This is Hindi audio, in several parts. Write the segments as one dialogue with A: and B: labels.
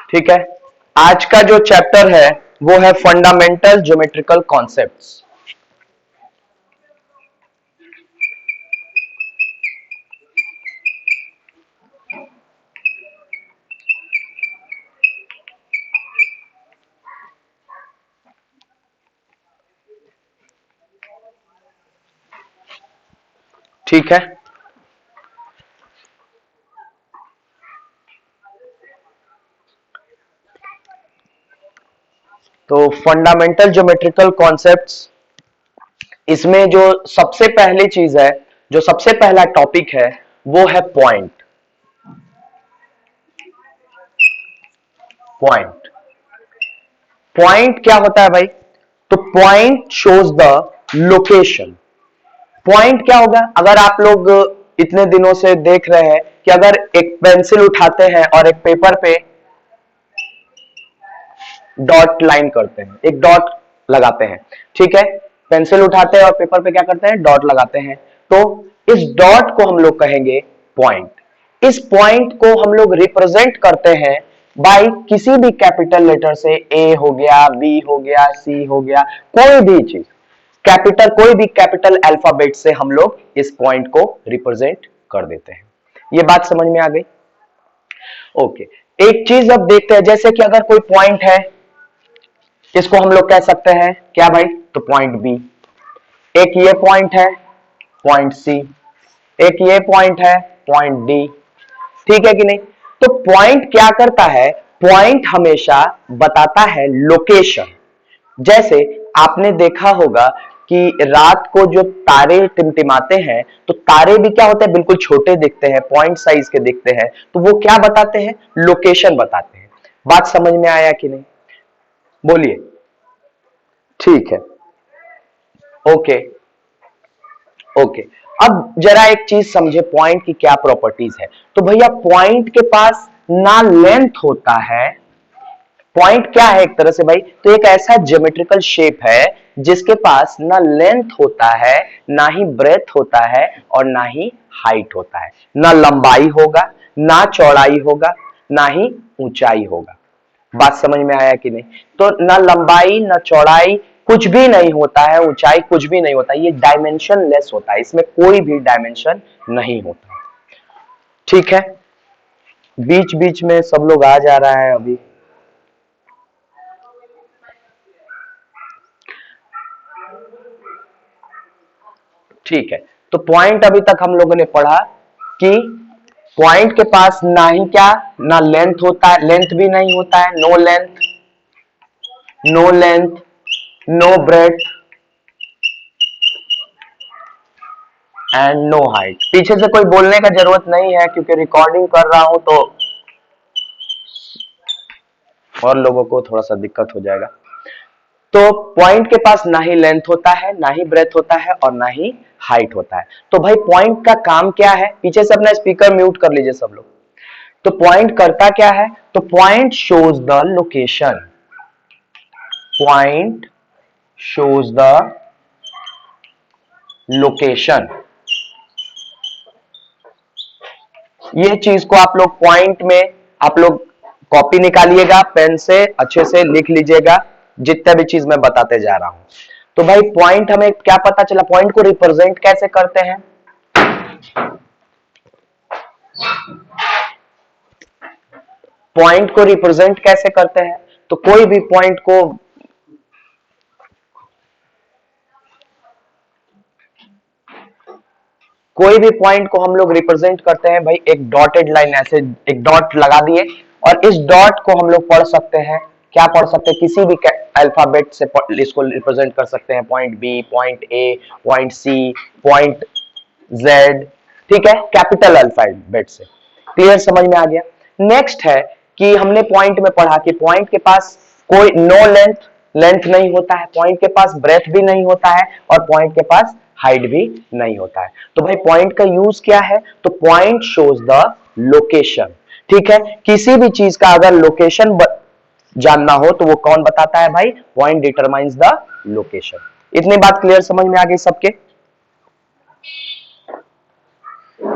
A: ठीक है, आज का जो चैप्टर है वो है फंडामेंटल ज्योमेट्रिकल कॉन्सेप्ट्स। ठीक है, तो फंडामेंटल ज्योमेट्रिकल कॉन्सेप्ट्स, इसमें जो सबसे पहली चीज है, जो सबसे पहला टॉपिक है वो है पॉइंट। पॉइंट पॉइंट क्या होता है भाई? तो point shows the location. Point क्या होगा? अगर आप लोग इतने दिनों से देख रहे हैं कि अगर एक पेंसिल उठाते हैं और एक पेपर पे डॉट लाइन करते हैं, एक डॉट लगाते हैं, ठीक है, पेंसिल उठाते हैं और पेपर पे क्या करते हैं? डॉट लगाते हैं। तो इस डॉट को हम लोग कहेंगे पॉइंट। इस पॉइंट को हम लोग रिप्रेजेंट करते हैं बाय किसी भी कैपिटल लेटर से, ए हो गया, बी हो गया, सी हो गया, कोई भी चीज कैपिटल, कोई भी कैपिटल अल्फाबेट से हम लोग इस पॉइंट को रिप्रेजेंट कर देते हैं। ये बात समझ में आ गई? ओके, एक चीज अब देखते हैं, जैसे कि अगर कोई पॉइंट है, इसको हम लोग कह सकते हैं क्या भाई? तो पॉइंट बी। एक ये पॉइंट है, पॉइंट सी। एक ये पॉइंट है, पॉइंट डी। ठीक है कि नहीं? तो पॉइंट क्या करता है? पॉइंट हमेशा बताता है लोकेशन। जैसे आपने देखा होगा कि रात को जो तारे टिमटिमाते हैं, तो तारे भी क्या होते हैं? बिल्कुल छोटे दिखते हैं, पॉइंट साइज के दिखते हैं। तो वो क्या बताते हैं? लोकेशन बताते हैं। बात समझ में आया कि नहीं? बोलिए। ठीक है, ओके ओके। अब जरा एक चीज समझे, पॉइंट की क्या प्रॉपर्टीज है। तो भैया पॉइंट के पास ना लेंथ होता है। पॉइंट क्या है एक तरह से भाई? तो एक ऐसा ज्योमेट्रिकल शेप है जिसके पास ना लेंथ होता है, ना ही ब्रेथ होता है, और ना ही हाइट होता है। ना लंबाई होगा, ना चौड़ाई होगा, ना ही ऊंचाई होगा। बात समझ में आया कि नहीं? तो ना लंबाई ना चौड़ाई, कुछ भी नहीं होता है, ऊंचाई कुछ भी नहीं होता, ये डायमेंशन लेस होता है, इसमें कोई भी डायमेंशन नहीं होता। ठीक है, बीच बीच में सब लोग आ जा रहा है अभी। ठीक है, तो पॉइंट अभी तक हम लोगों ने पढ़ा कि पॉइंट के पास ना ही क्या, ना लेंथ होता है, लेंथ भी नहीं होता है, no length, no length, no breadth and no height. पीछे से कोई बोलने का जरूरत नहीं है क्योंकि रिकॉर्डिंग कर रहा हूं, तो और लोगों को थोड़ा सा दिक्कत हो जाएगा। तो पॉइंट के पास ना ही लेंथ होता है, ना ही ब्रेथ होता है, और ना ही हाइट होता है। तो भाई पॉइंट का काम क्या है? पीछे से अपना स्पीकर म्यूट कर लीजिए सब लोग। तो पॉइंट करता क्या है? तो point shows the location. Point shows the location. ये चीज को आप लोग पॉइंट में, आप लोग कॉपी निकालिएगा, पेन से अच्छे से लिख लीजिएगा जितने भी चीज मैं बताते जा रहा हूं। तो भाई पॉइंट हमें क्या पता चला? पॉइंट को रिप्रेजेंट कैसे करते हैं? पॉइंट को रिप्रेजेंट कैसे करते हैं? तो कोई भी पॉइंट को हम लोग रिप्रेजेंट करते हैं भाई, एक डॉटेड लाइन, ऐसे एक डॉट लगा दिए, और इस डॉट को हम लोग पढ़ सकते हैं, क्या पढ़ सकते हैं? किसी भी अल्फाबेट से इसको रिप्रेजेंट कर सकते हैं। Point B, point A, point C, point Z. ठीक है, कैपिटल अल्फाबेट से। क्लियर, समझ में आ गया? नेक्स्ट है कि हमने पॉइंट में पढ़ा कि पॉइंट के पास कोई नो लेंथ, लेंथ नहीं होता है, पॉइंट के पास ब्रेथ भी नहीं होता है, और पॉइंट के पास हाइट भी नहीं होता है। तो भाई पॉइंट का यूज क्या है? तो पॉइंट शोज द लोकेशन। ठीक है, किसी भी चीज का अगर लोकेशन जानना हो तो वो कौन बताता है भाई? Point determines the location. इतनी बात क्लियर, समझ में आ गई सबके?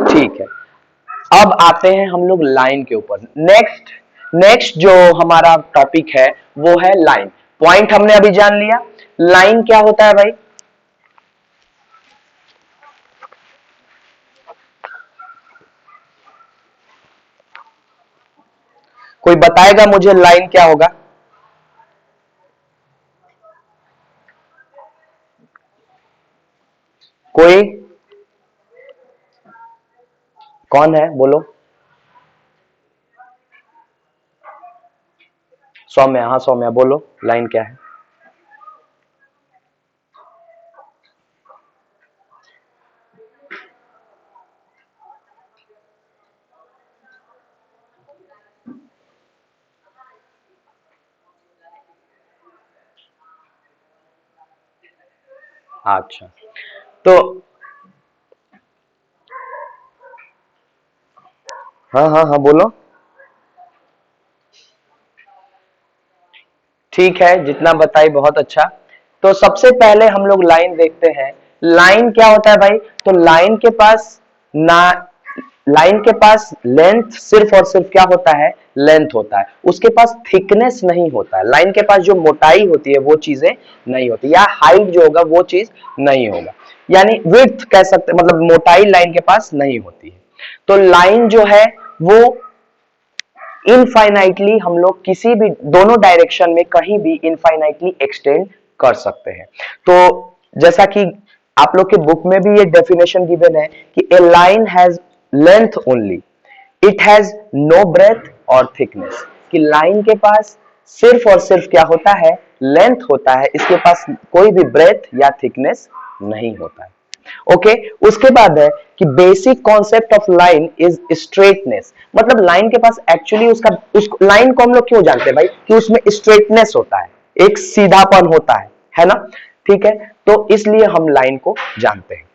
A: ठीक है, अब आते हैं हम लोग लाइन के ऊपर। नेक्स्ट नेक्स्ट जो हमारा टॉपिक है वो है लाइन। पॉइंट हमने अभी जान लिया, लाइन क्या होता है भाई? कोई बताएगा मुझे लाइन क्या होगा? कोई कौन है बोलो? सौम्या, हाँ सौम्या बोलो, लाइन क्या है? अच्छा, तो हाँ हाँ हाँ बोलो। ठीक है, जितना बताई बहुत अच्छा। तो सबसे पहले हम लोग लाइन देखते हैं। लाइन क्या होता है भाई? तो लाइन के पास ना, लाइन के पास लेंथ सिर्फ और सिर्फ क्या होता है? लेंथ होता है, उसके पास थिकनेस नहीं होता है। लाइन के पास जो मोटाई होती है वो चीजें नहीं होती, या हाइट जो होगा वो चीज नहीं होगा, यानी विड्थ कह सकते, मतलब मोटाई लाइन के पास नहीं होती है। तो लाइन जो है वो इनफाइनाइटली हम लोग किसी भी दोनों डायरेक्शन में कहीं भी इनफाइनाइटली एक्सटेंड कर सकते हैं। तो जैसा कि आप लोग के बुक में भी ये डेफिनेशन गिवन है कि a line has length only, it has no breadth और थिकनेस। कि लाइन के पास सिर्फ और सिर्फ क्या होता है? लेंथ होता है, इसके पास कोई भी ब्रेथ या थिकनेस नहीं होता है। ओके, उसके बाद है कि basic concept of line is straightness. मतलब लाइन के पास एक्चुअली उसका, उस लाइन को हम लोग क्यों जानते हैं भाई? कि उसमें स्ट्रेटनेस होता है, एक सीधापन होता है ना? ठीक है, तो इसलिए हम लाइन को जानते हैं।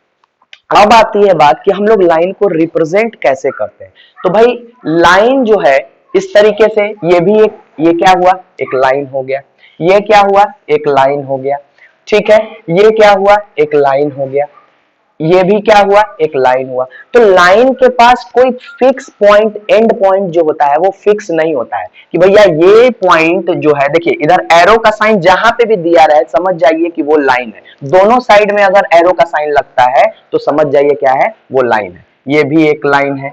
A: अब आती है बात कि हम लोग लाइन को रिप्रेजेंट कैसे करते हैं। तो भाई लाइन जो है इस तरीके से, ये भी एक, ये क्या हुआ? एक लाइन हो गया। ये क्या हुआ? एक लाइन हो गया। ठीक है, ये क्या हुआ? एक लाइन हो गया। ये भी क्या हुआ? एक लाइन हुआ। तो लाइन के पास कोई फिक्स पॉइंट, एंड पॉइंट जो होता है वो फिक्स नहीं होता है कि भैया ये पॉइंट जो है, देखिए इधर एरो का साइन जहां पे भी दिया रहे समझ जाइए कि वो लाइन है। दोनों साइड में अगर एरो का साइन लगता है तो समझ जाइए क्या है? वो लाइन है। ये भी एक लाइन है,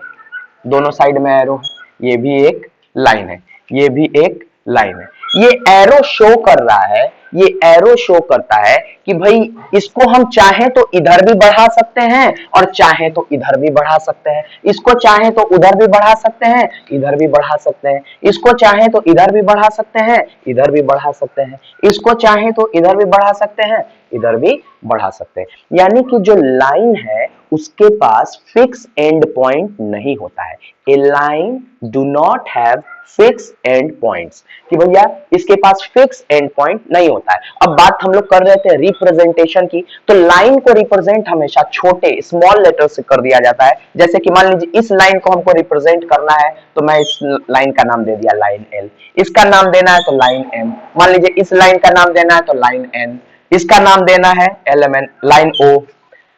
A: दोनों साइड में एरो है, ये भी एक लाइन है, ये भी एक लाइन है। ये एरो शो कर रहा है, ये एरो शो करता है कि भाई इसको हम चाहें तो इधर भी बढ़ा सकते हैं और चाहें तो इधर भी बढ़ा सकते हैं, इसको चाहें तो उधर भी बढ़ा सकते हैं, इधर भी बढ़ा सकते हैं, इसको चाहें तो इधर भी बढ़ा सकते हैं, इधर भी बढ़ा सकते हैं, इसको चाहें तो इधर भी बढ़ा सकते हैं, इधर भी बढ़ा सकते हैं। यानी कि जो लाइन है उसके पास फिक्स एंड पॉइंट नहीं होता है। A line do not have fix end points, कि भैया इसके पास फिक्स एंड पॉइंट नहीं होता है। अब बात हम लोग कर रहे थे रिप्रेजेंटेशन की, तो लाइन को रिप्रेजेंट हमेशा छोटे स्मॉल लेटर से कर दिया जाता है। जैसे कि मान लीजिए इस लाइन को हमको रिप्रेजेंट करना है तो मैं इस लाइन का नाम दे दिया लाइन एल, इसका नाम देना है तो लाइन एम, मान लीजिए इस लाइन का नाम देना है तो लाइन एन, इसका नाम देना है एलिमेंट लाइन ओ।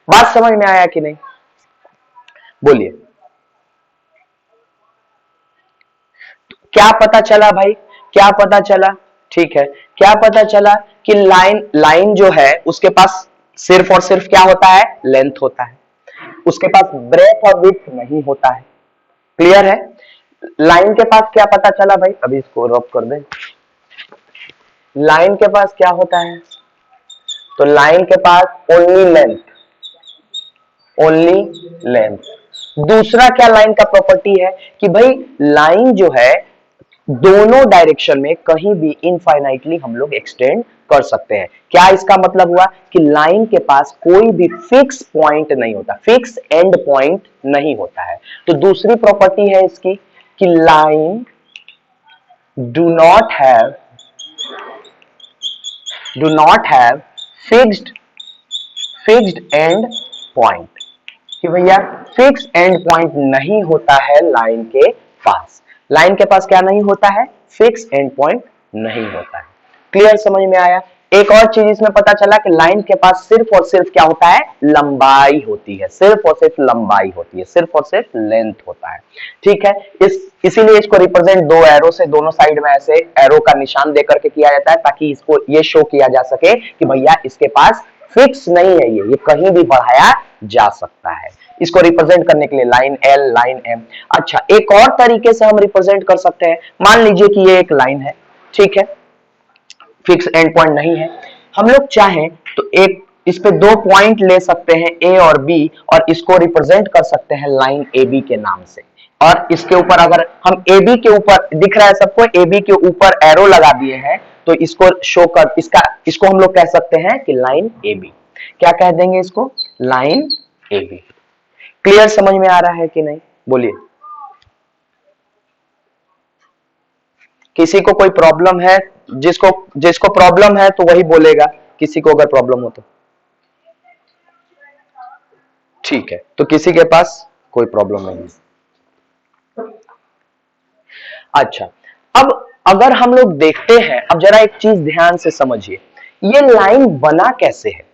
A: बात समझ में आया कि नहीं? बोलिए, क्या पता चला भाई? क्या पता चला? ठीक है, क्या पता चला? कि लाइन, लाइन जो है उसके पास सिर्फ और सिर्फ क्या होता है? लेंथ होता है, उसके पास ब्रेथ और विड्थ नहीं होता है। क्लियर है? लाइन के पास क्या पता चला भाई? अभी इसको रब कर दे। लाइन के पास क्या होता है? तो लाइन के पास ओनली लेंथ, ओनली लेंथ। दूसरा क्या लाइन का प्रॉपर्टी है? कि भाई लाइन जो है दोनों डायरेक्शन में कहीं भी इनफाइनाइटली हम लोग एक्सटेंड कर सकते हैं। क्या इसका मतलब हुआ? कि लाइन के पास कोई भी फिक्स पॉइंट नहीं होता, फिक्स एंड पॉइंट नहीं होता है। तो दूसरी प्रॉपर्टी है इसकी कि line do not have, do not have fixed, fixed and point. कि भैया फिक्स एंड पॉइंट नहीं होता है लाइन के पास। लाइन के पास क्या नहीं होता है? फिक्स एंड पॉइंट नहीं होता है। क्लियर? समझ में आया? एक और चीज इसमें पता चला कि लाइन के पास सिर्फ और सिर्फ क्या होता है, लंबाई होती है, सिर्फ और सिर्फ लंबाई होती है, सिर्फ और सिर्फ लेंथ होता है। ठीक है, इसीलिए इसको रिप्रेजेंट दो एरो से दोनों साइड में ऐसे एरो का निशान देकर के किया जाता है, ताकि इसको ये शो किया जा सके कि भैया इसके पास फिक्स नहीं है, ये कहीं भी बढ़ाया जा सकता है। इसको रिप्रेजेंट करने के लिए लाइन एल, लाइन एम। अच्छा, एक और तरीके से हम रिप्रेजेंट कर सकते हैं। मान लीजिए कि ये एक लाइन है, ठीक है, फिक्स एंड पॉइंट नहीं है, हम लोग चाहें तो एक इस पे दो पॉइंट ले सकते हैं ए और बी, और इसको रिप्रेजेंट कर सकते हैं लाइन ए बी के नाम से। और इसके ऊपर अगर हम ए बी के ऊपर, दिख रहा है सबको, ए बी के ऊपर एरो लगा दिए हैं, तो इसको शो कर, इसको हम लोग कह सकते हैं कि लाइन ए बी। क्या कह देंगे इसको, लाइन ए बी। क्लियर, समझ में आ रहा है कि नहीं, बोलिए। किसी को कोई प्रॉब्लम है, जिसको जिसको प्रॉब्लम है तो वही बोलेगा, किसी को अगर प्रॉब्लम हो तो। ठीक है, तो किसी के पास कोई प्रॉब्लम नहीं है। अच्छा, अब अगर हम लोग देखते हैं, अब जरा एक चीज ध्यान से समझिए, ये लाइन बना कैसे है,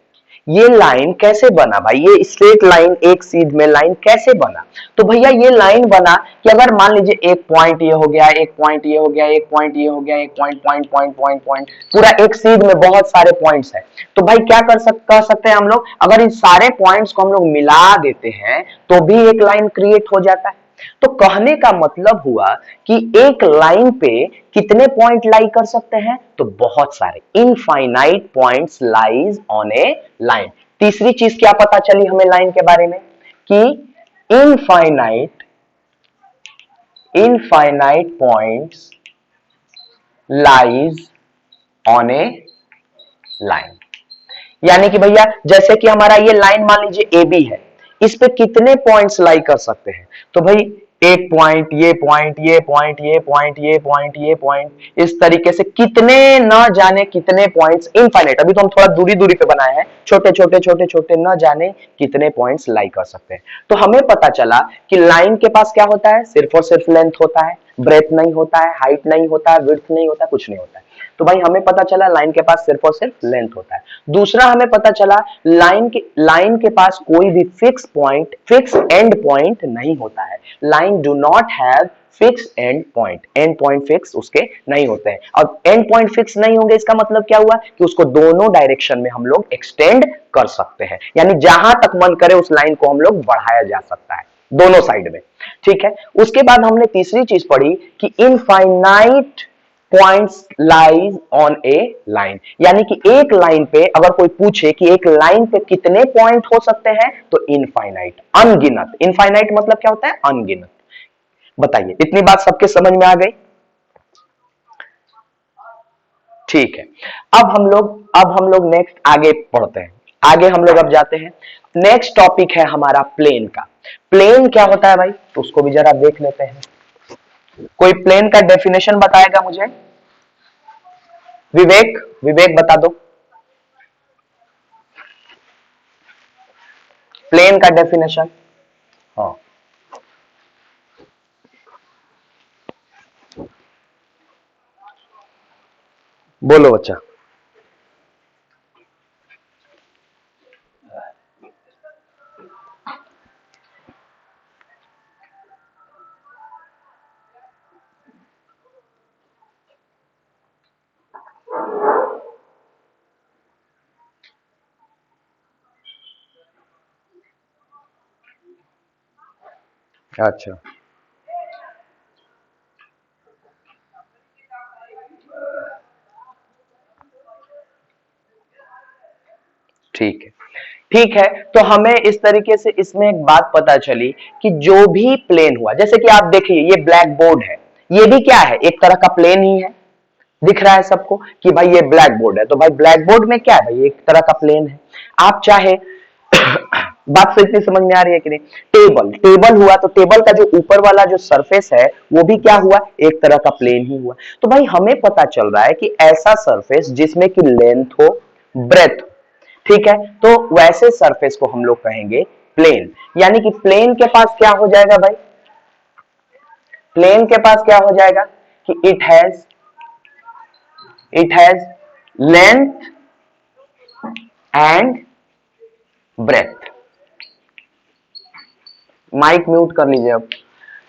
A: ये लाइन कैसे बना भाई, ये स्ट्रेट लाइन एक सीध में लाइन कैसे बना। तो भैया ये लाइन बना कि अगर मान लीजिए एक पॉइंट ये हो गया, एक पॉइंट ये हो गया, एक पॉइंट ये हो गया, एक point point point point point, पूरा एक सीध में बहुत सारे पॉइंट्स हैं। तो भाई क्या कर सकते हैं हम लोग, अगर इन सारे पॉइंट्स को हम लोग मिला देते हैं तो भी एक लाइन क्रिएट हो जाता है। तो कहने का मतलब हुआ कि एक लाइन पे कितने पॉइंट लाई कर सकते हैं, तो बहुत सारे, infinite points lies on A line. तीसरी चीज क्या पता चली हमें लाइन के बारे में, कि infinite points lies on A line. यानी कि भैया जैसे कि हमारा ये लाइन मान लीजिए ए बी है, इस पे कितने पॉइंट्स लाई कर सकते हैं, तो भाई एक पॉइंट, ये पॉइंट, ये पॉइंट, ये पॉइंट, ये पॉइंट, ये पॉइंट, इस तरीके से कितने न जाने कितने पॉइंट्स, इनफाइनाइट, अभी तो हम थोड़ा दूरी दूरी पे बनाए हैं, छोटे छोटे छोटे छोटे, न जाने कितने पॉइंट्स लाई कर सकते हैं। तो हमें पता चला कि लाइन के पास क्या होता है, सिर्फ और सिर्फ लेंथ होता है, ब्रेथ नहीं होता है, हाइट नहीं होता है, विड्थ नहीं होता है, कुछ नहीं होता है। तो भाई हमें पता चला लाइन के पास सिर्फ और सिर्फ लेंथ होता है। दूसरा हमें पता चला लाइन के पास कोई भी fix point, fix and point नहीं होता है। Line do not have fix and point fix उसके नहीं होते हैं। अब एंड पॉइंट फिक्स नहीं होंगे, इसका मतलब क्या हुआ कि उसको दोनों डायरेक्शन में हम लोग एक्सटेंड कर सकते हैं, यानी जहां तक मन करे उस लाइन को हम लोग बढ़ाया जा सकता है, दोनों साइड में। ठीक है, उसके बाद हमने तीसरी चीज पढ़ी कि infinite points lies on A line, यानी कि एक लाइन पे अगर कोई पूछे कि एक लाइन पे कितने पॉइंट हो सकते हैं, तो इनफाइनाइट, अनगिनत। इनफाइनाइट मतलब क्या होता है, अनगिनत। बताइए, इतनी बात सबके समझ में आ गई। ठीक है, अब हम लोग नेक्स्ट आगे पढ़ते हैं। आगे हम लोग अब जाते हैं, नेक्स्ट टॉपिक है हमारा प्लेन का। प्लेन क्या होता है भाई, तो उसको भी जरा देख लेते हैं। कोई प्लेन का डेफिनेशन बताएगा मुझे, विवेक, विवेक बता दो प्लेन का डेफिनेशन। हाँ, बोलो बच्चा। अच्छा, ठीक है, ठीक है। तो हमें इस तरीके से इसमें एक बात पता चली कि जो भी प्लेन हुआ, जैसे कि आप देखिए ये ब्लैक बोर्ड है, ये भी क्या है, एक तरह का प्लेन ही है। दिख रहा है सबको कि भाई ये ब्लैक बोर्ड है, तो भाई ब्लैक बोर्ड में क्या है भाई, एक तरह का प्लेन है। आप चाहे बात से इतनी समझ में आ रही है कि नहीं, टेबल, टेबल हुआ तो टेबल का जो ऊपर वाला जो सरफेस है वो भी क्या हुआ, एक तरह का प्लेन ही हुआ। तो भाई हमें पता चल रहा है कि ऐसा सरफेस जिसमें कि लेंथ हो, ब्रेथ हो, ठीक है, तो वैसे सरफेस को हम लोग कहेंगे प्लेन। यानी कि प्लेन के पास क्या हो जाएगा भाई, प्लेन के पास क्या हो जाएगा कि it has length and breadth. Mic mute कर लीजिए अब।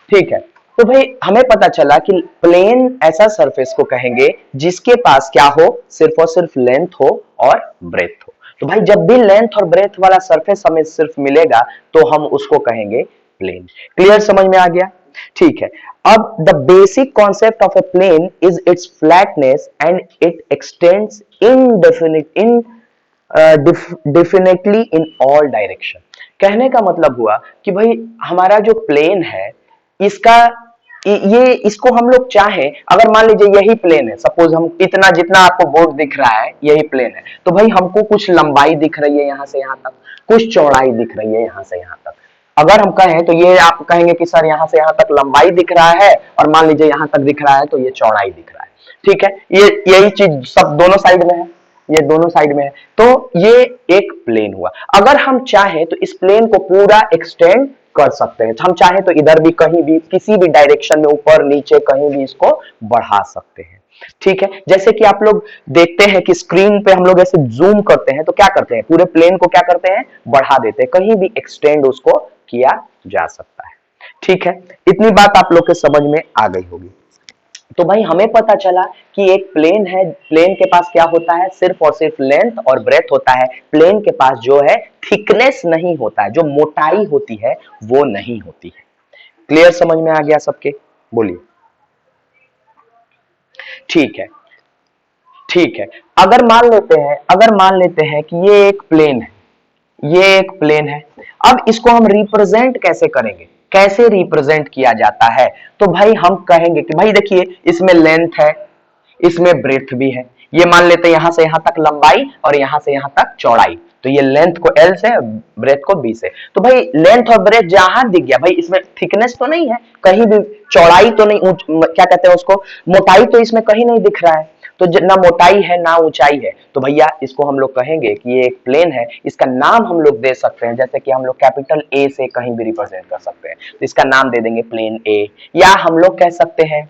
A: ठीक है, तो भाई हमें पता चला कि प्लेन ऐसा सरफेस को कहेंगे जिसके पास क्या हो, सिर्फ और सिर्फ लेंथ हो और ब्रेथ हो। तो भाई जब भी लेंथ और ब्रेथ वाला सरफेस हमें सिर्फ मिलेगा तो हम उसको कहेंगे प्लेन। क्लियर, समझ में आ गया? ठीक है, अब the basic concept of a plane is its flatness and it extends definitely in all direction. कहने का मतलब हुआ कि भाई हमारा जो प्लेन है इसका ये इसको हम लोग चाहें, अगर मान लीजिए यही प्लेन है, सपोज हम इतना जितना आपको बोर्ड दिख रहा है यही प्लेन है, तो भाई हमको कुछ लंबाई दिख रही है यहां से यहां तक, कुछ चौड़ाई दिख रही है यहां से यहां तक। अगर हम कहें तो ये आप कहेंगे कि सर यहां से यहां तक लंबाई दिख रहा है और मान लीजिए यहां तक दिख रहा है तो ये चौड़ाई दिख रहा है। ठीक है, ये यही चीज सब दोनों साइड में है, ये दोनों साइड में है, तो ये एक प्लेन हुआ। अगर हम चाहें तो इस प्लेन को पूरा एक्सटेंड कर सकते हैं, तो हम चाहें तो इधर भी कहीं भी किसी भी डायरेक्शन में ऊपर नीचे कहीं भी इसको बढ़ा सकते हैं। ठीक है, जैसे कि आप लोग देखते हैं कि स्क्रीन पे हम लोग ऐसे जूम करते हैं तो क्या करते हैं, पूरे प्लेन को क्या करते हैं, बढ़ा देते हैं, कहीं भी एक्सटेंड उसको किया जा सकता है। ठीक है, इतनी बात आप लोग के समझ में आ गई होगी। तो भाई हमें पता चला कि एक प्लेन है, प्लेन के पास क्या होता है, सिर्फ और सिर्फ लेंथ और ब्रेथ होता है। प्लेन के पास जो है थिकनेस नहीं होता है, जो मोटाई होती है वो नहीं होती है। क्लियर, समझ में आ गया सबके? बोलिए। ठीक है, ठीक है, अगर मान लेते हैं कि ये एक प्लेन है, ये एक प्लेन है, अब इसको हम रिप्रेजेंट कैसे करेंगे, कैसे रिप्रेजेंट किया जाता है? तो भाई हम कहेंगे कि भाई देखिए इसमें लेंथ है, इसमें ब्रेथ भी है, ये मान लेते हैं यहां से यहां तक लंबाई और यहां से यहां तक चौड़ाई, तो ये लेंथ को L से, ब्रेथ को B से, तो भाई लेंथ और ब्रेथ जहां दिख गया, भाई इसमें थिकनेस तो नहीं है, कहीं भी चौड़ाई तो नहीं, क्या कहते हैं उसको, मोटाई तो इसमें कहीं नहीं दिख रहा है, तो ना मोटाई है ना ऊंचाई है, तो भैया इसको हम लोग कहेंगे कि ये एक प्लेन है। इसका नाम हम लोग दे सकते हैं, जैसे कि हम लोग कैपिटल A से कहीं भी रिप्रेजेंट कर सकते हैं, तो इसका नाम दे देंगे प्लेन A, या हम लोग कह सकते हैं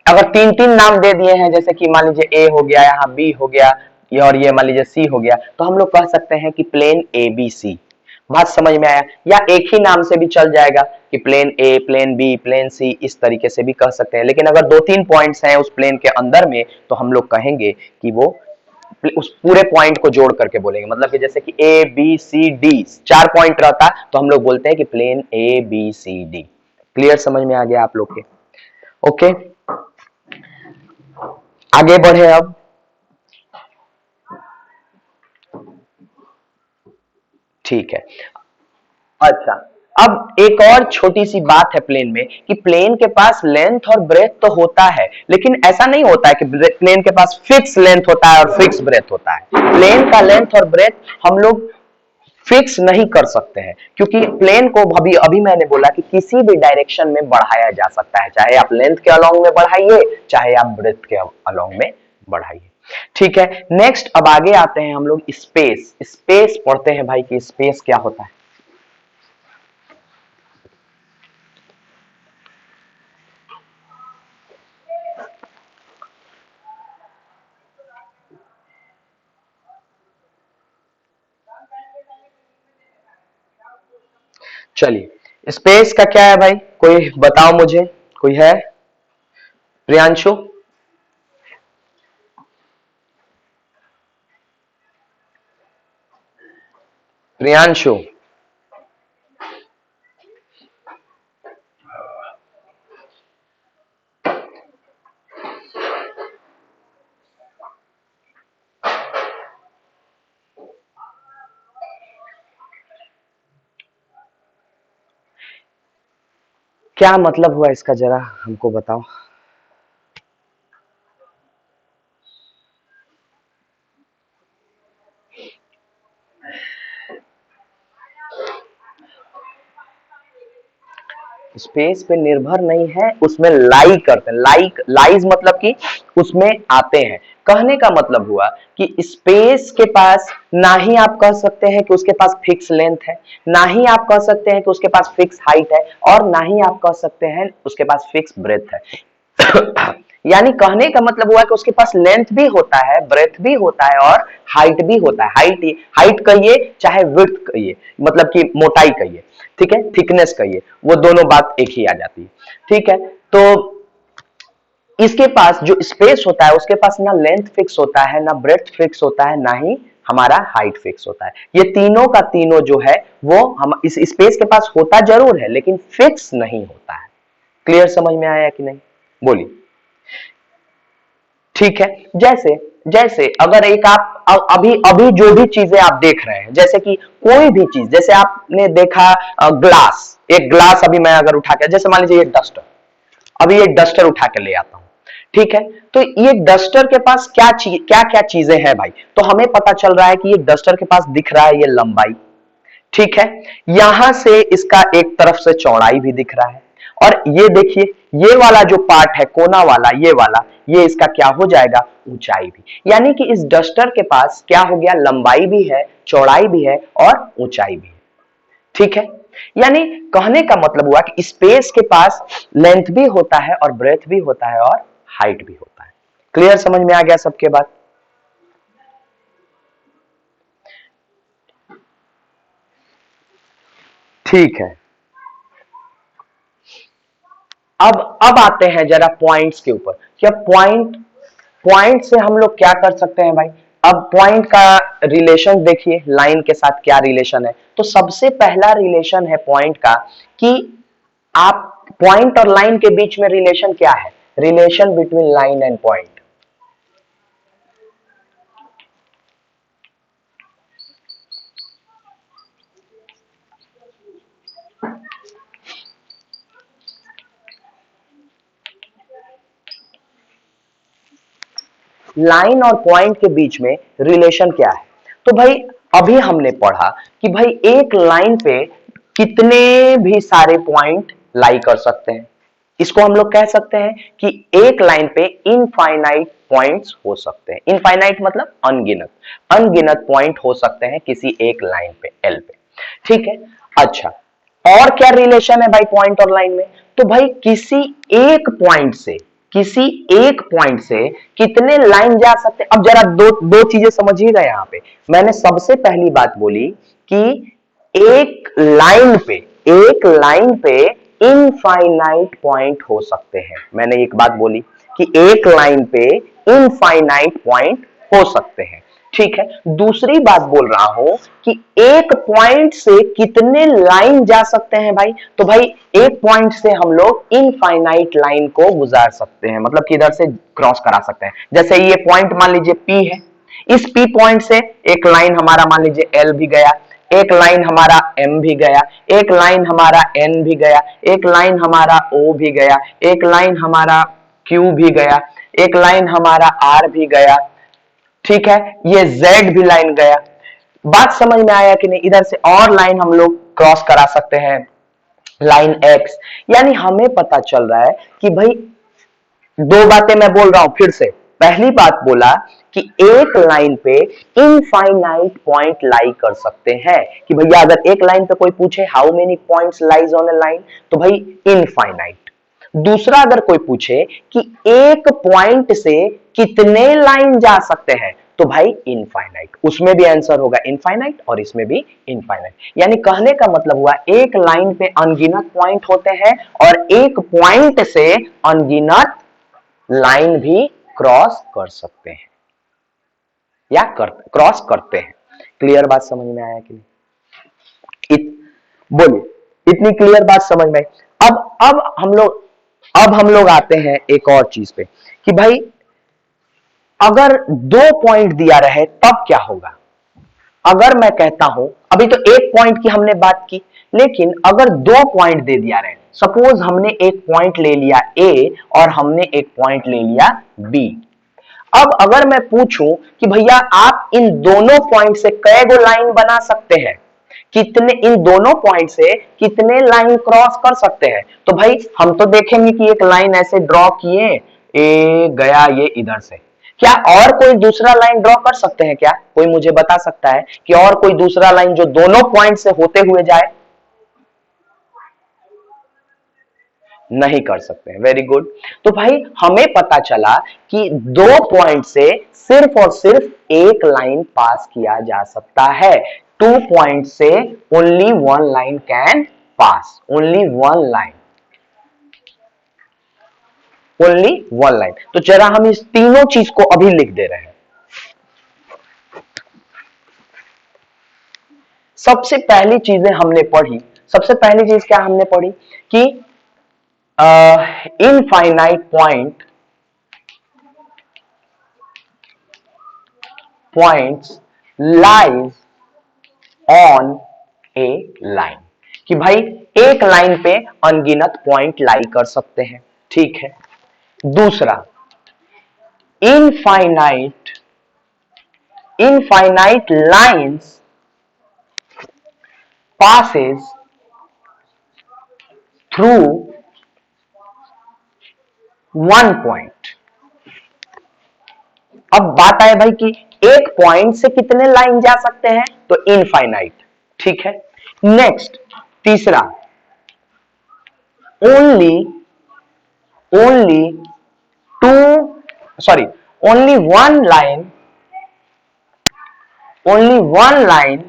A: अगर तीन तीन नाम दे दिए हैं, जैसे कि मान लीजिए A हो गया, यहाँ B हो गया, और ये मान लीजिए C हो गया, तो हम लोग कह सकते हैं कि प्लेन ABC। बात समझ में आया? या एक ही नाम से भी चल जाएगा कि plane A, plane B, plane C, इस तरीके से भी कह सकते हैं, लेकिन अगर दो तीन पॉइंट्स हैं उस प्लेन के अंदर में तो हम लोग कहेंगे कि वो उस पूरे पॉइंट को जोड़ करके बोलेंगे, मतलब कि जैसे कि A B C D 4 point रहता तो हम लोग बोलते हैं कि plane A B C D। Clear, समझ में आ गया आप लोग के? ओके, आगे बढ़े अब। ठीक है, अच्छा, अब एक और छोटी सी बात है प्लेन में कि प्लेन के पास लेंथ और ब्रेथ तो होता है, लेकिन ऐसा नहीं होता है कि प्लेन के पास फिक्स लेंथ होता है और फिक्स ब्रेथ होता है। प्लेन का लेंथ और ब्रेथ हम लोग फिक्स नहीं कर सकते हैं, क्योंकि प्लेन को अभी अभी मैंने बोला कि किसी भी डायरेक्शन में बढ़ाया जा सकता है, चाहे आप लेंथ के अलोंग में बढ़ाइए, चाहे आप ब्रेथ के अलोंग में बढ़ाइए। ठीक है, नेक्स्ट अब आगे आते हैं हम लोग स्पेस। स्पेस पढ़ते हैं भाई कि स्पेस क्या होता है। चलिए, स्पेस का क्या है भाई, कोई बताओ मुझे, कोई है? प्रियांशु? प्रियांशु? क्या मतलब हुआ इसका, जरा हमको बताओ। स्पेस पे निर्भर नहीं है, उसमें लाई करते हैं, लाइज मतलब कि उसमें आते हैं। कहने का मतलब हुआ कि स्पेस के पास ना ही आप कह सकते हैं कि उसके पास फिक्स लेंथ है, ना ही आप कह सकते हैं कि उसके पास फिक्स हाइट है, और ना ही आप कह सकते हैं उसके पास फिक्स ब्रेथ है। यानी कहने का मतलब हुआ कि उसके पास लेंथ भी होता है, ब्रेथ भी होता है और हाइट भी होता है। हाइट कहिए चाहे विड्थ कहिए, मतलब कि मोटाई कहिए, ठीक है, थिकनेस कहिए, वो दोनों बात एक ही आ जाती है। ठीक है, तो इसके पास जो स्पेस होता है उसके पास ना लेंथ फिक्स होता है, ना ब्रेथ फिक्स होता है, ना ही हमारा हाइट फिक्स होता है। ये तीनों का तीनों जो है वो हम इस स्पेस के पास होता जरूर है लेकिन फिक्स नहीं होता है। क्लियर समझ में आया कि नहीं, बोलिए। ठीक है, जैसे जैसे अगर एक आप अभी अभी जो भी चीजें आप देख रहे हैं, जैसे कि कोई भी चीज, जैसे आपने देखा ग्लास, एक ग्लास अभी मैं अगर उठा के, जैसे मान लीजिए ये डस्टर, अभी ये डस्टर उठा के ले आता हूं, ठीक है, तो ये डस्टर के पास क्या क्या चीजें हैं भाई, तो हमें पता चल रहा है कि ये डस्टर के पास दिख रहा है ये लंबाई, ठीक है, यहां से इसका एक तरफ से चौड़ाई भी दिख रहा है, और ये देखिए ये वाला जो पार्ट है कोना वाला, ये वाला, ये इसका क्या हो जाएगा, ऊंचाई भी। यानी कि इस डस्टर के पास क्या हो गया, लंबाई भी है, चौड़ाई भी है और ऊंचाई भी है। ठीक है, यानी कहने का मतलब हुआ कि स्पेस के पास लेंथ भी होता है और ब्रेथ भी होता है और हाइट भी होता है। क्लियर समझ में आ गया सबके बात? ठीक है, अब आते हैं जरा पॉइंट्स के ऊपर। क्या पॉइंट से हम लोग क्या कर सकते हैं भाई? अब पॉइंट का रिलेशन देखिए लाइन के साथ क्या रिलेशन है। तो सबसे पहला रिलेशन है पॉइंट का कि आप पॉइंट और लाइन के बीच में रिलेशन क्या है? Relation between line and point. Line और पॉइंट के बीच में रिलेशन क्या है? तो भाई अभी हमने पढ़ा कि भाई एक लाइन पे कितने भी सारे पॉइंट लाई कर सकते हैं। इसको हम लोग कह सकते हैं कि एक लाइन पे इनफाइनाइट पॉइंट्स हो सकते हैं। इनफाइनाइट मतलब अनगिनत, अनगिनत पॉइंट हो सकते हैं किसी एक लाइन पे, एल पे। ठीक है, अच्छा, और क्या रिलेशन है भाई पॉइंट और लाइन में? तो भाई किसी एक पॉइंट से कितने लाइन जा सकते हैं? अब जरा दो दो चीजें समझिएगा यहां पे। मैंने सबसे पहली बात बोली कि एक लाइन पे एक लाइन पे इनफाइनाइट पॉइंट हो सकते हैं। मैंने एक बात बोली कि एक लाइन पे इनफाइनाइट पॉइंट हो सकते हैं। ठीक है, दूसरी बात बोल रहा हूं कि एक पॉइंट से कितने लाइन जा सकते हैं भाई? तो भाई एक पॉइंट से हम लोग इनफाइनाइट लाइन को गुजार सकते हैं, मतलब कि इधर से क्रॉस करा सकते हैं। जैसे ये पॉइंट मान लीजिए पी है, इस पी पॉइंट से एक लाइन हमारा मान लीजिए एल भी गया, एक लाइन हमारा एम भी गया, एक लाइन हमारा एन भी गया, एक लाइन हमारा ओ भी गया, एक लाइन हमारा क्यू भी गया, एक लाइन हमारा आर भी गया। ठीक है, ये जेड भी लाइन गया। बात समझ में आया कि नहीं? इधर से और लाइन हम लोग क्रॉस करा सकते हैं, लाइन एक्स। यानी हमें पता चल रहा है कि भाई दो बातें मैं बोल रहा हूं फिर से। पहली बात बोला कि एक लाइन पे इनफाइनाइट पॉइंट लाई कर सकते हैं, कि भैया अगर एक लाइन पे कोई पूछे how many points lies on A line, तो भाई इनफाइनाइट। दूसरा अगर कोई पूछे कि एक पॉइंट से कितने लाइन जा सकते हैं, तो भाई इनफाइनाइट। उसमें भी आंसर होगा इनफाइनाइट और इसमें भी इनफाइनाइट। यानी कहने का मतलब हुआ एक लाइन पे अनगिनत पॉइंट होते हैं और एक पॉइंट से अनगिनत लाइन भी क्रॉस कर सकते हैं या क्रॉस करते हैं। क्लियर बात समझ में आया कि नहीं? बोलिए, इतनी क्लियर बात समझ में आई? अब हम लोग आते हैं एक और चीज पे कि भाई अगर दो पॉइंट दिया रहे तब क्या होगा? अगर मैं कहता हूं, अभी तो एक पॉइंट की हमने बात की, लेकिन अगर दो पॉइंट दे दिया रहे, सपोज हमने एक पॉइंट ले लिया ए और हमने एक पॉइंट ले लिया बी। अब अगर मैं पूछूं कि भैया आप इन दोनों पॉइंट से कै गो लाइन बना सकते हैं, कितने, इन दोनों पॉइंट से कितने लाइन क्रॉस कर सकते हैं, तो भाई हम तो देखेंगे कि एक लाइन ऐसे ड्रॉ किए, ए गया ये इधर से। क्या और कोई दूसरा लाइन ड्रॉ कर सकते हैं? क्या कोई मुझे बता सकता है कि और कोई दूसरा लाइन जो दोनों पॉइंट से होते हुए जाए? नहीं कर सकते हैं। Very good. तो भाई हमें पता चला कि 2 पॉइंट से सिर्फ और सिर्फ एक लाइन पास किया जा सकता है। 2 पॉइंट से only one line can pass, only one line, only one line. तो जरा हम इस तीनों चीज को अभी लिख दे रहे हैं। सबसे पहली चीजें हमने पढ़ी, सबसे पहली चीज क्या हमने पढ़ी कि infinite points lies on A line, कि भाई एक लाइन पे अनगिनत पॉइंट लाई कर सकते हैं। ठीक है। दूसरा, infinite lines passes through one point। अब बात आए भाई कि एक पॉइंट से कितने लाइन जा सकते हैं, तो इनफाइनाइट। ठीक है। नेक्स्ट, तीसरा, only only one line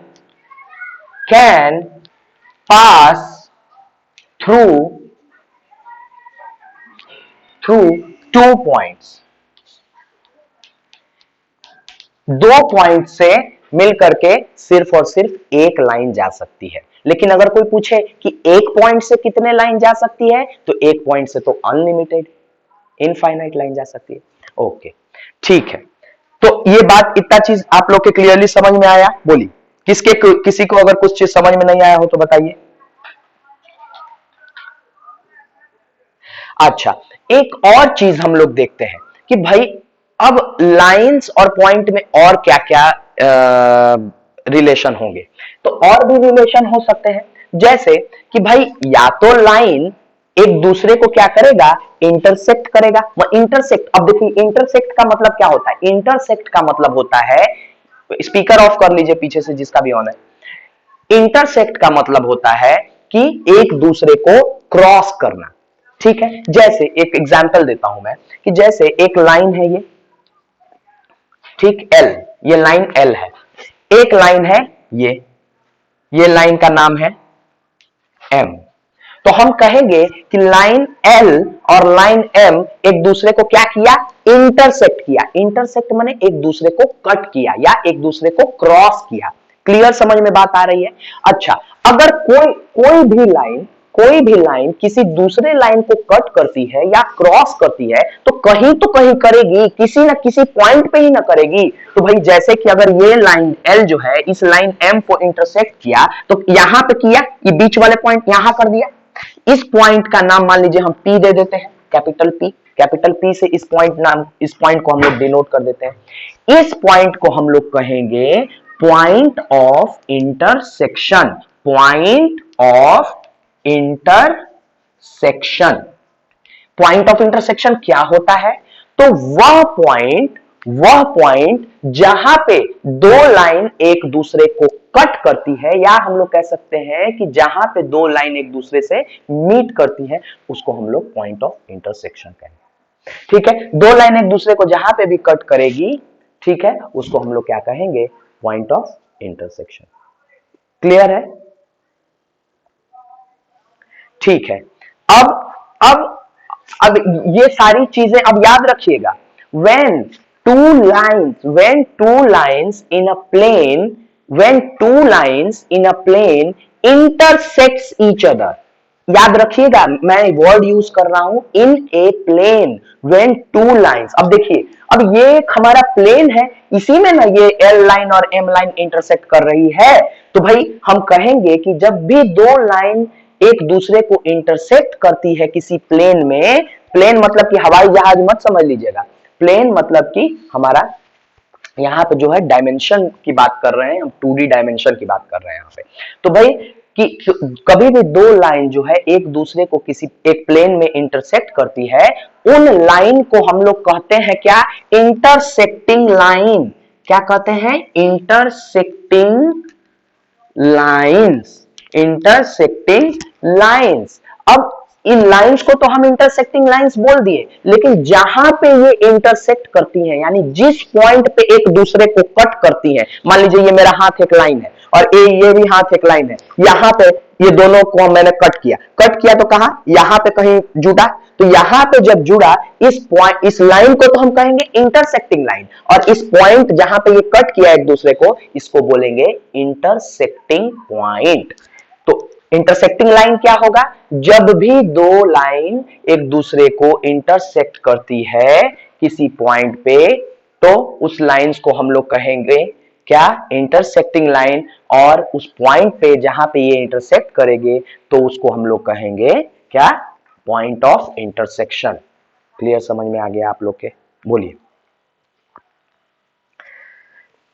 A: can pass through 2 points. 2 point से मिलकर के सिर्फ और सिर्फ एक लाइन जा सकती है। लेकिन अगर कोई पूछे कि एक पॉइंट से कितने लाइन जा सकती है, तो एक पॉइंट से तो अनलिमिटेड, इनफाइनाइट लाइन जा सकती है। ओके, ठीक है। तो ये बात, इतना चीज आप लोग के क्लियरली समझ में आया? बोली किसी को अगर कुछ चीज समझ में नहीं आया हो तो बताइए। अच्छा, एक और चीज हम लोग देखते हैं कि भाई अब लाइंस और पॉइंट में और क्या क्या रिलेशन होंगे। तो और भी रिलेशन हो सकते हैं, जैसे कि भाई या तो लाइन एक दूसरे को क्या करेगा, इंटरसेक्ट करेगा। इंटरसेक्ट, अब देखिए इंटरसेक्ट का मतलब क्या होता है? इंटरसेक्ट का मतलब होता है, स्पीकर ऑफ कर लीजिए पीछे से जिसका भी ऑन है। इंटरसेक्ट का मतलब होता है कि एक दूसरे को क्रॉस करना। ठीक है। जैसे एक एग्जांपल देता हूं मैं कि जैसे एक लाइन है ये, ठीक, एल, ये लाइन एल है। एक लाइन है ये लाइन का नाम है एम। तो हम कहेंगे कि लाइन एल और लाइन एम एक दूसरे को क्या किया, इंटरसेक्ट किया। इंटरसेक्ट माने एक दूसरे को कट किया या एक दूसरे को क्रॉस किया। क्लियर, समझ में बात आ रही है? अच्छा, अगर कोई भी लाइन किसी दूसरे लाइन को कट करती है या क्रॉस करती है, तो कहीं करेगी, किसी ना किसी पॉइंट पे ही ना करेगी। तो भाई जैसे कि अगर ये लाइन एल जो है इस लाइन एम को इंटरसेक्ट किया, तो यहां पे किया, ये बीच वाले पॉइंट यहां कर दिया। इस पॉइंट का नाम मान लीजिए हम पी दे देते हैं, कैपिटल पी से इस पॉइंट को हम लोग डिनोट कर देते हैं। इस पॉइंट को हम लोग कहेंगे point of intersection. Point of intersection, point of intersection क्या होता है? तो वह पॉइंट जहां पे दो लाइन एक दूसरे को कट करती है, या हम लोग कह सकते हैं कि जहां पे दो लाइन एक दूसरे से मीट करती है, उसको हम लोग पॉइंट ऑफ इंटरसेक्शन कहेंगे। ठीक है। दो लाइन एक दूसरे को जहां पे भी कट करेगी, ठीक है, उसको हम लोग क्या कहेंगे, पॉइंट ऑफ इंटरसेक्शन। क्लियर है? ठीक है। अब ये सारी चीजें अब याद रखिएगा। when two lines in a plane intersects each other, याद रखिएगा मैं वर्ड यूज कर रहा हूं, इन ए प्लेन, when two lines। अब देखिए, अब ये हमारा प्लेन है, इसी में ना ये एल लाइन और एम लाइन इंटरसेक्ट कर रही है। तो भाई हम कहेंगे कि जब भी दो लाइन एक दूसरे को इंटरसेक्ट करती है किसी प्लेन में, प्लेन मतलब कि हवाई जहाज मत समझ लीजिएगा, प्लेन मतलब कि हमारा यहां पे जो है डायमेंशन की बात कर रहे हैं हम, 2D डायमेंशन की बात कर रहे हैं यहां पे। तो भाई कि कभी भी दो लाइन जो है एक दूसरे को किसी एक प्लेन में इंटरसेक्ट करती है, उन लाइन को हम लोग कहते हैं क्या, इंटरसेक्टिंग लाइन। क्या कहते हैं? Intersecting lines, intersecting lines. अब इन लाइंस को तो हम इंटरसेक्टिंग लाइंस बोल दिए, लेकिन जहां पे ये इंटरसेक्ट करती हैं, यानी जिस पॉइंट पे एक दूसरे को कट करती हैं, मान लीजिए ये मेरा हाथ एक लाइन है और ये भी हाथ एक लाइन है, यहां पे ये दोनों को मैंने कट किया तो कहा यहां पे कहीं जुड़ा, तो यहां पे जब जुड़ा इस पॉइंट, इस लाइन को तो हम कहेंगे इंटरसेक्टिंग लाइन, और इस पॉइंट जहां पे ये कट किया एक दूसरे को, इसको बोलेंगे इंटरसेक्टिंग पॉइंट। तो इंटरसेक्टिंग लाइन क्या होगा, जब भी दो लाइन एक दूसरे को इंटरसेक्ट करती है किसी पॉइंट पे, तो उस लाइंस को हम लोग कहेंगे क्या, इंटरसेक्टिंग लाइन, और उस पॉइंट पे जहां पे ये इंटरसेक्ट करेंगे तो उसको हम लोग कहेंगे क्या, पॉइंट ऑफ इंटरसेक्शन। क्लियर, समझ में आ गया आप लोग के, बोलिए।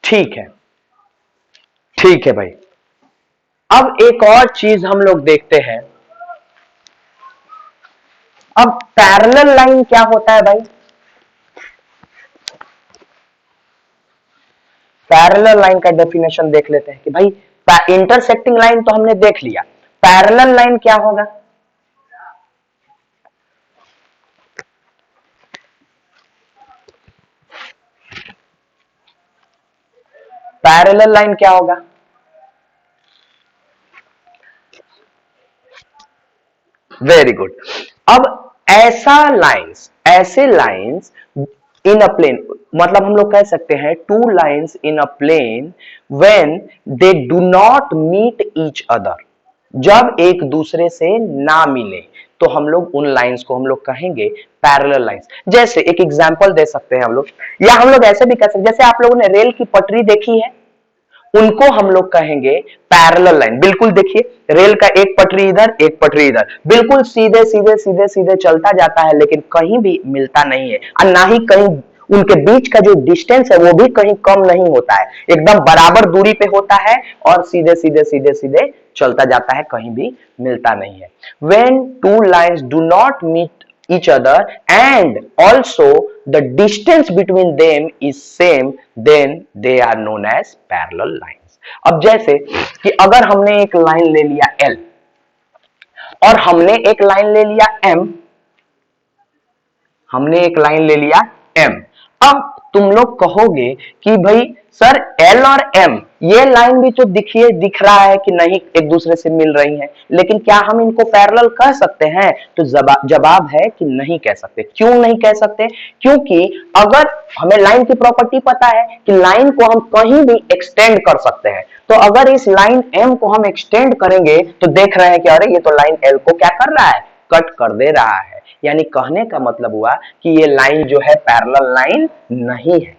A: ठीक है, ठीक है भाई। अब एक और चीज हम लोग देखते हैं, अब पैरेलल लाइन क्या होता है भाई, पैरेलल लाइन का डेफिनेशन देख लेते हैं कि भाई इंटरसेक्टिंग लाइन तो हमने देख लिया, पैरेलल लाइन क्या होगा। पैरेलल लाइन क्या होगा, वेरी गुड। अब ऐसे लाइंस इन अ प्लेन, मतलब हम लोग कह सकते हैं two lines in a plane when they do not meet each other, जब एक दूसरे से ना मिले तो हम लोग उन लाइंस को हम लोग कहेंगे पैरेलल लाइंस। जैसे एक एग्जांपल दे सकते हैं हम लोग, या हम लोग ऐसे भी कह सकते हैं, जैसे आप लोगों ने रेल की पटरी देखी है, उनको हम लोग कहेंगे पैरेलल लाइन। बिल्कुल देखिए रेल का एक पटरी इधर एक पटरी इधर, बिल्कुल सीधे सीधे सीधे सीधे चलता जाता है, लेकिन कहीं भी मिलता नहीं है, और ना ही कहीं उनके बीच का जो डिस्टेंस है वो भी कहीं कम नहीं होता है, एकदम बराबर दूरी पे होता है और सीधे सीधे सीधे सीधे चलता जाता है, कहीं भी मिलता नहीं है। When two lines do not meet each other and also the distance between them is same, then they are known as parallel lines। अब जैसे कि अगर हमने एक लाइन ले लिया L और हमने एक लाइन ले लिया M, हमने एक लाइन ले लिया M, अब तुम लोग कहोगे कि भाई सर L और M ये लाइन भी तो दिख रहा है कि नहीं एक दूसरे से मिल रही हैं, लेकिन क्या हम इनको पैरेलल कह सकते हैं, तो जवाब है कि नहीं कह सकते। क्यों नहीं कह सकते, क्योंकि अगर हमें लाइन की प्रॉपर्टी पता है कि लाइन को हम कहीं भी एक्सटेंड कर सकते हैं, तो अगर इस लाइन M को हम एक्सटेंड करेंगे तो देख रहे हैं कि अरे ये तो लाइन L को क्या कर रहा है, कट कर दे रहा है, यानी कहने का मतलब हुआ कि ये लाइन जो है पैरेलल लाइन नहीं है।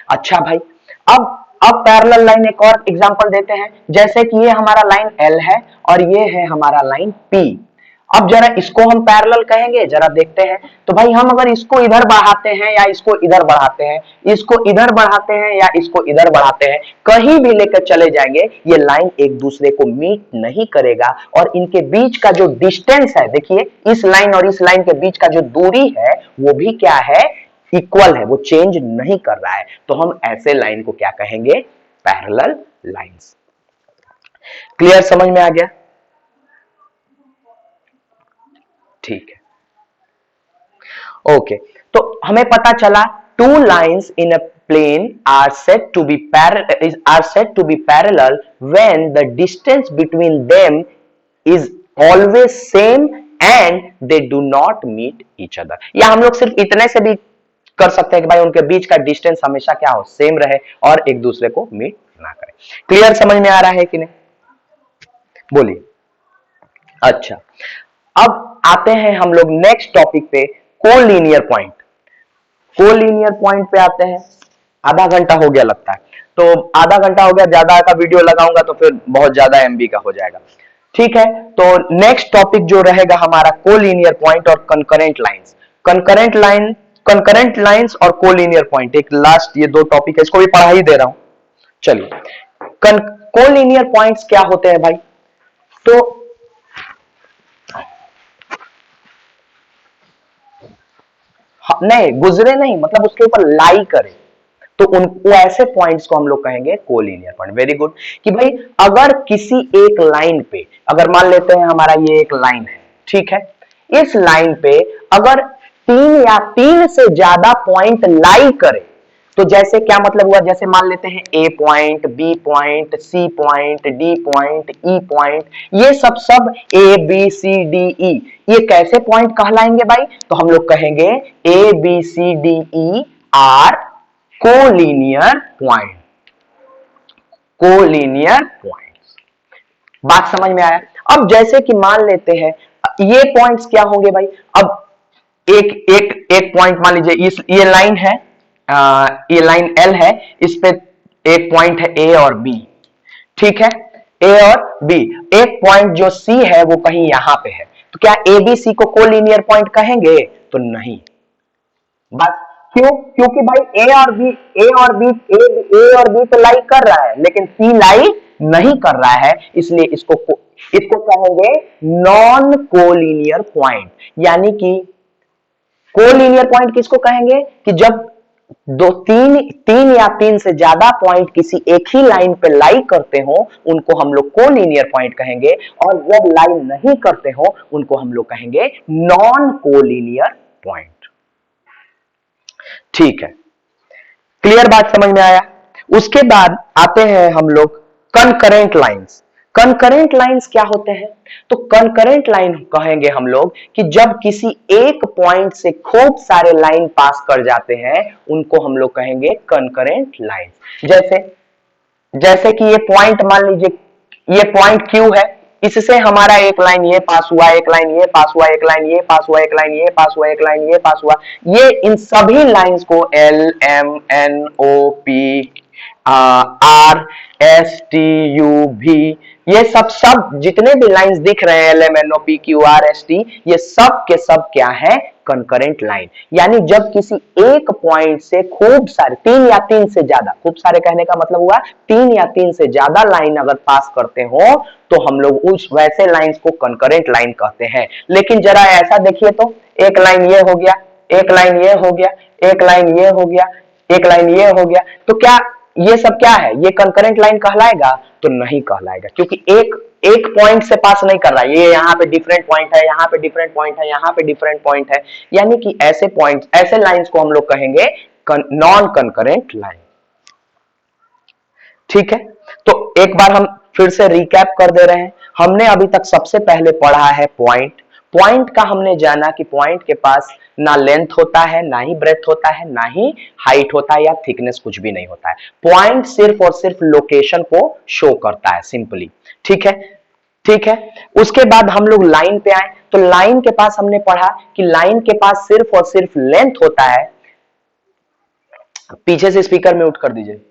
A: अच्छा भाई, अब पैरेलल लाइन एक और एग्जांपल देते हैं, जैसे कि ये हमारा लाइन L है और ये है हमारा लाइन P। अब जरा इसको हम पैरेलल कहेंगे, जरा देखते हैं। तो भाई हम अगर इसको इधर बढ़ाते हैं या इसको इधर बढ़ाते हैं, इसको इधर बढ़ाते हैं या इसको इधर बढ़ाते हैं, कहीं भी लेकर चले जाएंगे ये लाइन एक दूसरे को मीट नहीं करेगा, और इनके बीच का जो डिस्टेंस है, देखिए इस लाइन और इस लाइन के बीच का जो दूरी है वो भी क्या है, इक्वल है, वो चेंज नहीं कर रहा है। तो हम ऐसे लाइन को क्या कहेंगे, पैरेलल लाइंस। क्लियर, समझ में आ गया, ठीक है, ओके। तो हमें पता चला to lines in a plane are said to be parallel when the distance between them is always same and they do not meet each other। या हम लोग सिर्फ इतने से भी कर सकते हैं कि भाई उनके बीच का डिस्टेंस हमेशा क्या हो, सेम रहे और एक दूसरे को मीट ना करे। क्लियर, समझ में आ रहा है कि नहीं, बोलिए। अच्छा, अब आते हैं हम लोग नेक्स्ट टॉपिक पे, कोलिनियर पॉइंट। कोलिनियर पॉइंट पे आते हैं। आधा घंटा हो गया लगता है, तो आधा घंटा हो गया, ज्यादा का वीडियो लगाऊंगा तो फिर बहुत ज्यादा एमबी का हो जाएगा। ठीक है, तो नेक्स्ट टॉपिक जो रहेगा हमारा कोलिनियर पॉइंट और कंकरेंट लाइंस। कंकरेंट लाइंस और कोलिनियर पॉइंट, एक लास्ट ये दो टॉपिक है, इसको भी पढ़ा ही दे रहा हूं। चलिए, कोलिनियर पॉइंट्स क्या होते हैं भाई, तो नहीं गुजरे नहीं, मतलब उसके ऊपर लाई करे, तो वो ऐसे पॉइंट्स को हम लोग कहेंगे कोलिनियर पॉइंट। वेरी गुड, कि भाई अगर किसी एक लाइन पे, अगर मान लेते हैं हमारा ये एक लाइन है, ठीक है, इस लाइन पे अगर 3 या 3 से ज्यादा पॉइंट लाई करे, तो जैसे क्या मतलब हुआ, जैसे मान लेते हैं A point, B point, C point, D point, E point, ये सब ए बी सी डी ई, ये कैसे पॉइंट कहलाएंगे भाई? तो हम लोग कहेंगे A B C D E are collinear point, collinear points. बात समझ में आया? अब जैसे कि मान लेते हैं ये पॉइंट्स क्या होंगे भाई? अब एक एक एक पॉइंट मान लीजिए, इस ये लाइन है, ये लाइन एल है, इस पे एक पॉइंट है ए और बी, ठीक है, ए और बी। एक पॉइंट जो सी है वो कहीं यहां पे है, तो क्या ए बी सी को कोलिनियर पॉइंट कहेंगे? तो नहीं। बस क्यों? क्योंकि भाई ए और बी तो लाई कर रहा है, लेकिन सी लाई नहीं कर रहा है, इसलिए इसको कहेंगे नॉन कोलिनियर पॉइंट। यानी कि कोलिनियर पॉइंट किसको कहेंगे? कि जब तीन या तीन से ज्यादा पॉइंट किसी एक ही लाइन पे लाई करते हो, उनको हम लोग कोलिनियर पॉइंट कहेंगे, और जब लाई नहीं करते हो उनको हम लोग कहेंगे नॉन कोलिनियर पॉइंट। ठीक है, क्लियर बात समझ में आया? उसके बाद आते हैं हम लोग कनकरेंट लाइंस। कनकरेंट लाइंस क्या होते हैं? तो कनकरेंट लाइन कहेंगे हम लोग कि जब किसी एक पॉइंट से खूब सारे लाइन पास कर जाते हैं, उनको हम लोग कहेंगे कनकरेंट लाइंस। जैसे जैसे कि ये पॉइंट मान लीजिए, ये पॉइंट क्यू है, इससे हमारा एक लाइन ये पास हुआ, एक लाइन ये पास हुआ, एक लाइन ये पास हुआ, एक लाइन ये पास हुआ, एक लाइन ये पास हुआ। ये इन सभी लाइंस को L M N O P R S T U भी, ये सब जितने भी लाइंस दिख रहे हैं, L M N O P Q R S T, ये सब के सब क्या है? Concurrent line. यानी जब किसी एक पॉइंट से खूब सारे, 3 या 3 से ज्यादा, खूब सारे कहने का मतलब हुआ 3 या 3 से ज्यादा लाइन अगर पास करते हो, तो हम लोग उस वैसे लाइंस को कंकरेंट लाइन कहते हैं। लेकिन जरा ऐसा देखिए तो, एक लाइन ये हो गया, एक लाइन ये हो गया, एक लाइन ये हो गया, एक लाइन ये हो गया, तो क्या ये सब क्या है? ये कंकरेंट लाइन कहलाएगा? तो नहीं कहलाएगा, क्योंकि एक पॉइंट से पास नहीं कर रहा है। ये यहाँ पे डिफरेंट पॉइंट है, यहाँ पे डिफरेंट पॉइंट है, यहाँ पे डिफरेंट पॉइंट है, यानी कि ऐसे पॉइंट, ऐसे लाइंस को हम लोग कहेंगे नॉन कंकरेंट लाइन। ठीक है, तो एक बार हम फिर से रिकैप कर दे रहे हैं। हमने अभी तक सबसे पहले पढ़ा है पॉइंट। पॉइंट का हमने जाना कि पॉइंट के पास ना लेंथ होता है, ना ही ब्रेथ होता है, ना ही हाइट होता है, या थिकनेस, कुछ भी नहीं होता है। पॉइंट सिर्फ और सिर्फ लोकेशन को शो करता है, सिंपली। ठीक है, ठीक है। उसके बाद हम लोग लाइन पे आए, तो लाइन के पास हमने पढ़ा कि लाइन के पास सिर्फ और सिर्फ लेंथ होता है। पीछे से स्पीकर म्यूट कर दीजिए।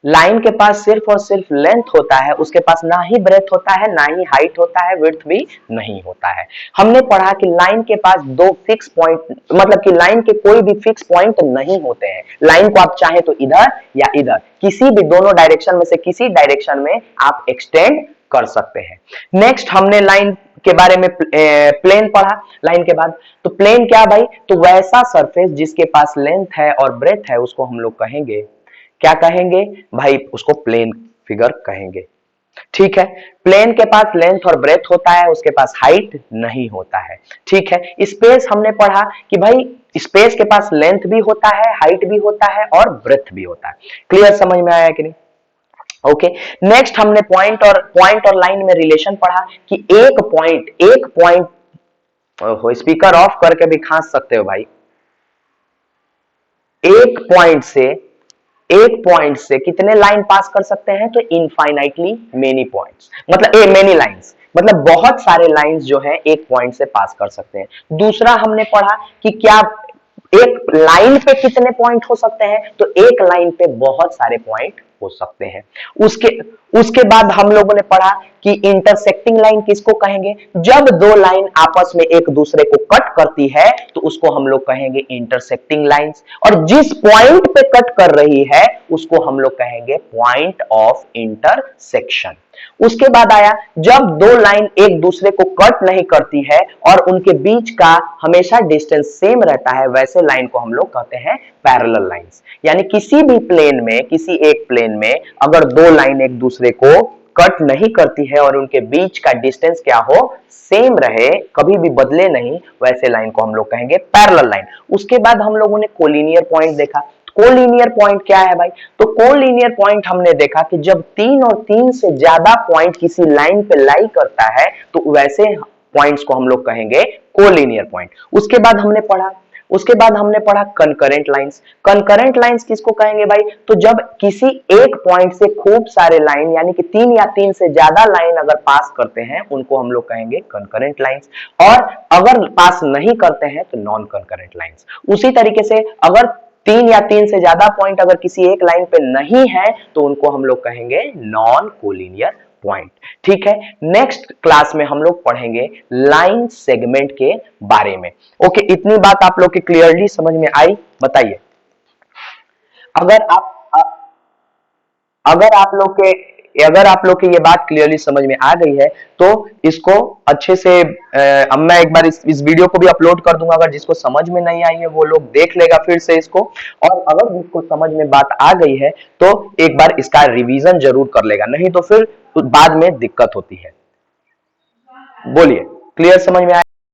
A: लाइन के पास सिर्फ और सिर्फ लेंथ होता है, उसके पास ना ही ब्रेथ होता है, ना ही हाइट होता है, विड्थ भी नहीं होता है। हमने पढ़ा कि लाइन के पास दो फिक्स पॉइंट, मतलब कि लाइन के कोई भी फिक्स पॉइंट नहीं होते हैं। लाइन को आप चाहे तो इधर या इधर, किसी भी दोनों डायरेक्शन में से किसी डायरेक्शन में आप एक्सटेंड कर सकते हैं। नेक्स्ट हमने लाइन के बारे में प्लेन पढ़ा लाइन के बाद। तो प्लेन क्या भाई? तो वैसा सरफेस जिसके पास लेंथ है और ब्रेथ है, उसको हम लोग कहेंगे, क्या कहेंगे भाई? उसको प्लेन फिगर कहेंगे। ठीक है, प्लेन के पास लेंथ और ब्रेथ होता है, उसके पास हाइट नहीं होता है। ठीक है, स्पेस हमने पढ़ा कि भाई स्पेस के पास लेंथ भी होता है, हाइट भी होता है और ब्रेथ भी होता है। क्लियर समझ में आया कि नहीं? ओके, नेक्स्ट हमने पॉइंट और लाइन में रिलेशन पढ़ा कि एक पॉइंट स्पीकर ऑफ करके भी खांस सकते हो भाई। एक पॉइंट से कितने लाइन पास कर सकते हैं? तो इनफाइनाइटली मेनी पॉइंट्स, मतलब मेनी लाइंस, मतलब बहुत सारे लाइंस जो है एक पॉइंट से पास कर सकते हैं। दूसरा हमने पढ़ा कि क्या एक लाइन पे कितने पॉइंट हो सकते हैं? तो एक लाइन पे बहुत सारे पॉइंट हो सकते हैं। उसके बाद हम लोगों ने पढ़ा कि इंटरसेक्टिंग लाइन किसको कहेंगे? जब दो लाइन आपस में एक दूसरे को कट करती है, तो उसको हम लोग कहेंगे इंटरसेक्टिंग लाइंस। और जिस पॉइंट पे कट कर रही है, उसको हम लोग कहेंगे पॉइंट ऑफ इंटरसेक्शन। उसके बाद आया जब दो लाइन एक दूसरे को कट नहीं करती है और उनके बीच का हमेशा डिस्टेंस सेम रहता है, वैसे लाइन को हम लोग कहते हैं पैरेलल लाइंस। यानी किसी भी प्लेन में, किसी एक प्लेन में अगर दो लाइन एक दूसरे को कट नहीं करती है और उनके बीच का डिस्टेंस क्या हो, सेम रहे, कभी भी बदले नहीं, वैसे लाइन को हम लोग कहेंगे पैरेलल लाइन। उसके बाद हम लोगों ने कोलिनियर पॉइंट देखा। कोलिनियर पॉइंट क्या है भाई? तो कोलिनियर पॉइंट हमने देखा कि जब 3 और 3 से ज्यादा पॉइंट किसी लाइन पे लाई करता है तो वैसे पॉइंट्स को हम लोग कहेंगे कोलिनियर पॉइंट। उसके बाद हमने पढ़ा कंकरेंट लाइंस। कंकरेंट लाइंस किसको कहेंगे भाई? तो जब किसी एक पॉइंट से खूब सारे लाइन यानी कि 3 या 3 से ज्यादा लाइन अगर पास करते हैं उनको हम लोग कहेंगे कंकरेंट लाइंस, और अगर पास नहीं करते हैं तो नॉन कंकरेंट लाइंस। उसी तरीके से अगर 3 या 3 से ज्यादा पॉइंट अगर किसी एक लाइन पे नहीं है तो उनको हम लोग कहेंगे नॉन कोलिनियर पॉइंट। ठीक है, नेक्स्ट क्लास में हम लोग पढ़ेंगे लाइन सेगमेंट के बारे में। ओके, इतनी बात आप लोग के क्लियरली समझ में आई? बताइए। अगर आप अगर आप लोग के ये बात क्लियरली समझ में आ गई है तो इसको अच्छे से अब मैं एक बार इस वीडियो को भी अपलोड कर दूंगा। अगर जिसको समझ में नहीं आई है वो लोग देख लेगा फिर से इसको, और अगर जिसको समझ में बात आ गई है तो एक बार इसका रिवीजन जरूर कर लेगा, नहीं तो फिर बाद में दिक्कत होती है। बोलिए, क्लियर समझ में आया?